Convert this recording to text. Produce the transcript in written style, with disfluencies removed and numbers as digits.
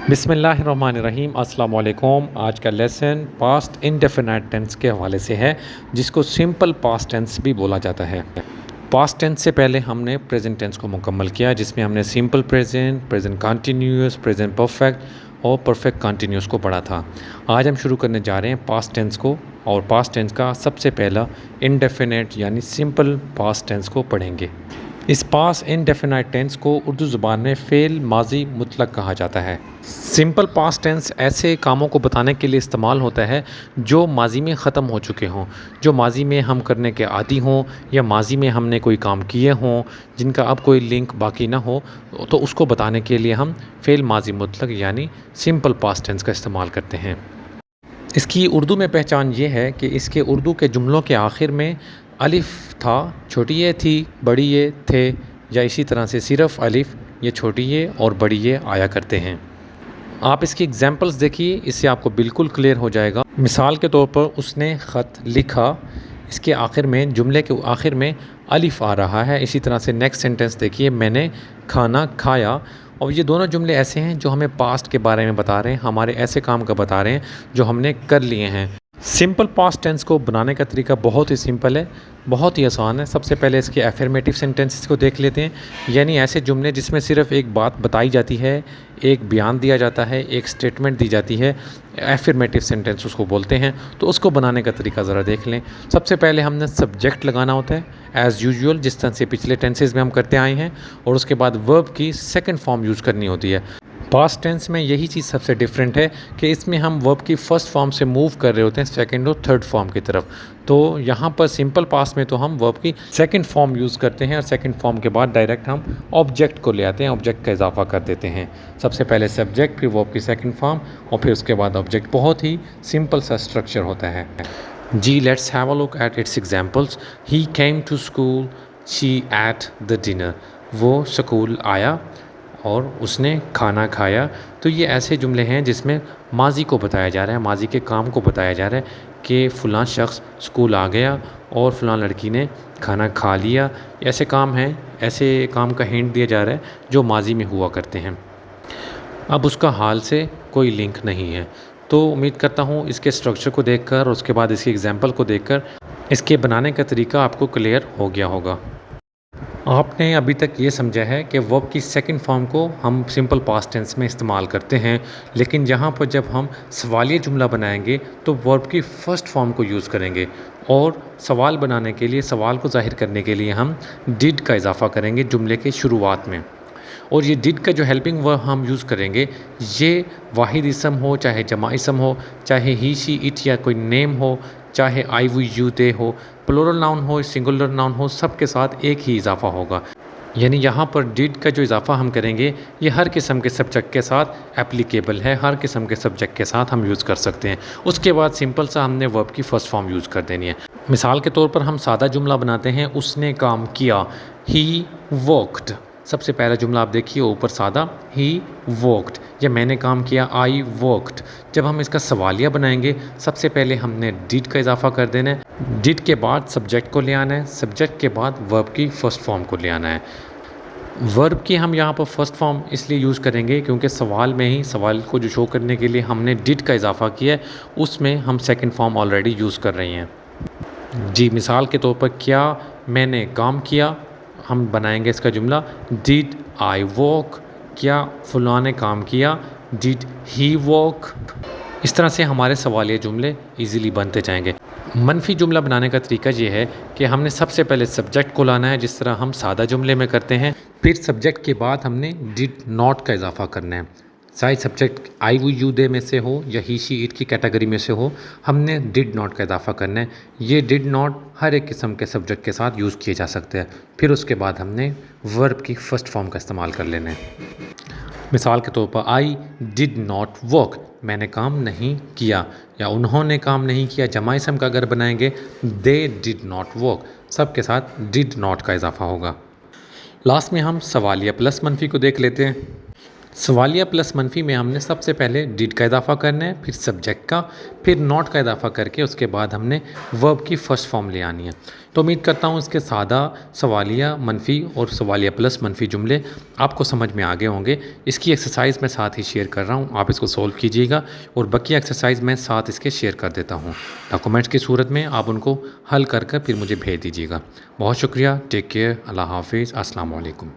बिस्मिल्लाहिर्रहमानिर्रहीम अस्सलाम वालेकुम। आज का लेसन पास्ट इंडेफिनाइट टेंस के हवाले से है, जिसको सिंपल पास्ट टेंस भी बोला जाता है। पास्ट टेंस से पहले हमने प्रेजेंट टेंस को मुकम्मल किया, जिसमें हमने simple present, present continuous, present perfect और परफेक्ट कंटिन्यूअस को पढ़ा था। आज हम शुरू करने जा रहे हैं पास्ट टेंस को, और पास्ट टेंस का सबसे पहला इंडेफिनिट यानी सिंपल पास्ट टेंस को पढ़ेंगे। इस पास्ट इंडेफिनाइट टेंस को उर्दू ज़ुबान में फ़ेल माजी मुतलक कहा जाता है। सिंपल पास्ट टेंस ऐसे कामों को बताने के लिए इस्तेमाल होता है जो माजी में ख़त्म हो चुके हों, जो माजी में हम करने के आदी हों, या माजी में हमने कोई काम किए हों जिनका अब कोई लिंक बाकी ना हो, तो उसको बताने के लिए हम फ़ेल माजी मुतलक यानी सिंपल पास्ट टेंस का इस्तेमाल करते हैं। इसकी उर्दू में पहचान ये है कि इसके उर्दू के जुमलों के आखिर में अलिफ़ था, छोटी ये थी, बड़ी ये थे, या इसी तरह से सिर्फ़ अलिफ़, ये छोटी ये और बड़ी ये आया करते हैं। आप इसकी एग्जांपल्स देखिए, इससे आपको बिल्कुल क्लियर हो जाएगा। मिसाल के तौर पर उसने ख़त लिखा, इसके आखिर में, जुमले के आखिर में अलिफ़ आ रहा है। इसी तरह से नेक्स्ट सेंटेंस देखिए, मैंने खाना खाया। और ये दोनों जुमले ऐसे हैं जो हमें पास्ट के बारे में बता रहे हैं, हमारे ऐसे काम का बता रहे हैं जो हमने कर लिए हैं। सिंपल पास्ट टेंस को बनाने का तरीका बहुत ही सिंपल है, बहुत ही आसान है। सबसे पहले इसके एफर्मेटिव सेंटेंसेस को देख लेते हैं, यानी ऐसे जुमले जिसमें सिर्फ एक बात बताई जाती है, एक बयान दिया जाता है, एक स्टेटमेंट दी जाती है, एफर्मेटिव सेंटेंस उसको बोलते हैं। तो उसको बनाने का तरीका ज़रा देख लें। सबसे पहले हमने सब्जेक्ट लगाना होता है एज़ यूजुअल, जिस तरह से पिछले टेंसेस में हम करते आए हैं, और उसके बाद वर्ब की सेकेंड फॉर्म यूज़ करनी होती है। पास्ट टेंस में यही चीज़ सबसे डिफरेंट है कि इसमें हम वर्ब की फ़र्स्ट फॉर्म से मूव कर रहे होते हैं सेकंड और थर्ड फॉर्म की तरफ। तो यहाँ पर सिंपल पास्ट में तो हम वर्ब की सेकंड फॉर्म यूज़ करते हैं, और सेकंड फॉर्म के बाद डायरेक्ट हम ऑब्जेक्ट को ले आते हैं, ऑब्जेक्ट का इजाफा कर देते हैं। सबसे पहले सब्जेक्ट, फिर वर्ब की सेकंड फॉर्म, और फिर उसके बाद ऑब्जेक्ट। बहुत ही सिंपल सा स्ट्रक्चर होता है। जी, let's have a look at its examples. He came to school, she ate the dinner. वो स्कूल आया और उसने खाना खाया। तो ये ऐसे जुमले हैं जिसमें माजी को बताया जा रहा है, माजी के काम को बताया जा रहा है कि फ़लाँ शख्स स्कूल आ गया और फ़लाँ लड़की ने खाना खा लिया। ऐसे काम हैं, ऐसे काम का हिंट दिया जा रहा है जो माजी में हुआ करते हैं। अब उसका हाल से कोई लिंक नहीं है। तो उम्मीद करता हूँ इसके स्ट्रक्चर को देखकर और उसके बाद इसके एग्जाम्पल को देखकर इसके बनाने का तरीका आपको क्लियर हो गया होगा। आपने अभी तक ये समझा है कि वर्ब की सेकंड फॉर्म को हम सिंपल पास्ट टेंस में इस्तेमाल करते हैं, लेकिन यहाँ पर जब हम सवालिया जुमला बनाएंगे तो वर्ब की फ़र्स्ट फॉर्म को यूज़ करेंगे, और सवाल बनाने के लिए, सवाल को ज़ाहिर करने के लिए हम डिड का इजाफा करेंगे जुमले के शुरुआत में। और ये डिड का जो हेल्पिंग वर्ब हम यूज़ करेंगे, ये वाहिद इसम हो चाहे जमा इसम हो, चाहे ही शी इट या कोई नेम हो, चाहे आई वी यू दे हो, प्लूरल नाउन हो, सिंगुलर नाउन हो, सब के साथ एक ही इजाफा होगा। यानी यहाँ पर डिड का जो इजाफा हम करेंगे, ये हर किस्म के सब्जेक्ट के साथ एप्लीकेबल है, हर किस्म के सब्जेक्ट के साथ हम यूज़ कर सकते हैं। उसके बाद सिंपल सा हमने वर्ब की फ़र्स्ट फॉर्म यूज़ कर देनी है। मिसाल के तौर पर हम सादा जुमला बनाते हैं, उसने काम किया, ही वर्कड। सबसे पहला जुमला आप देखिए ऊपर सादा, ही वर्कड, या मैंने काम किया, आई वर्कड। जब हम इसका सवालिया बनाएंगे, सबसे पहले हमने डिड का इजाफा कर देना है, डिड के बाद सब्जेक्ट को ले आना है, सब्जेक्ट के बाद वर्ब की फ़र्स्ट फॉर्म को ले आना है। वर्ब की हम यहाँ पर फर्स्ट फॉर्म इसलिए यूज़ करेंगे क्योंकि सवाल में ही, सवाल को जो शो करने के लिए हमने डिड का इजाफा किया है, उसमें हम सेकंड फॉर्म ऑलरेडी यूज़ कर रहे हैं। जी, मिसाल के तौर पर क्या मैंने काम किया, हम बनाएंगे इसका जुमला, डिड आई वॉक। क्या फ़लाँ ने काम किया, डिड ही वॉक। इस तरह से हमारे सवालिया जुमले इजीली बनते जाएंगे। मनफी जुमला बनाने का तरीका ये है कि हमने सबसे पहले सब्जेक्ट को लाना है, जिस तरह हम सादा जुमले में करते हैं, फिर सब्जेक्ट के बाद हमने डिड नॉट का इजाफा करना है। चाहे subject I we you they में से हो या ही शी इट की कैटेगरी में से हो, हमने डिड नॉट का इजाफा करना है। ये डिड नॉट हर एक किस्म के सब्जेक्ट के साथ यूज़ किए जा सकते हैं। फिर उसके बाद हमने वर्ब की फ़र्स्ट फॉर्म का इस्तेमाल कर लेना है। मिसाल के तौर पर आई डिड नॉट वर्क, मैंने काम नहीं किया, या उन्होंने काम नहीं किया, जमा इसम का अगर बनाएंगे, दे डिड नॉट वर्क, सब के साथ डिड नॉट का इजाफा होगा। लास्ट में हम सवालिया प्लस मनफी को देख लेते हैं। सवालिया प्लस मनफी में हमने सबसे पहले डिड का इजाफा करना है, फिर सब्जेक्ट का, फिर नॉट का इजाफा करके उसके बाद हमने वर्ब की फर्स्ट फॉर्म ले आनी है। तो उम्मीद करता हूँ इसके सादा सवालिया मनफी और सवालिया प्लस मनफी जुमले आपको समझ में आ गए होंगे। इसकी एक्सरसाइज मैं साथ ही शेयर कर रहा हूँ, आप इसको सोल्व कीजिएगा और बाकी एक्सरसाइज मैं साथ इसके शेयर कर देता हूँ। डॉक्यूमेंट्स की सूरत में आप उनको हल कर फिर मुझे भेज दीजिएगा। बहुत शुक्रिया, टेक केयर, अल्लाह हाफिज़, अस्सलाम वालेकुम।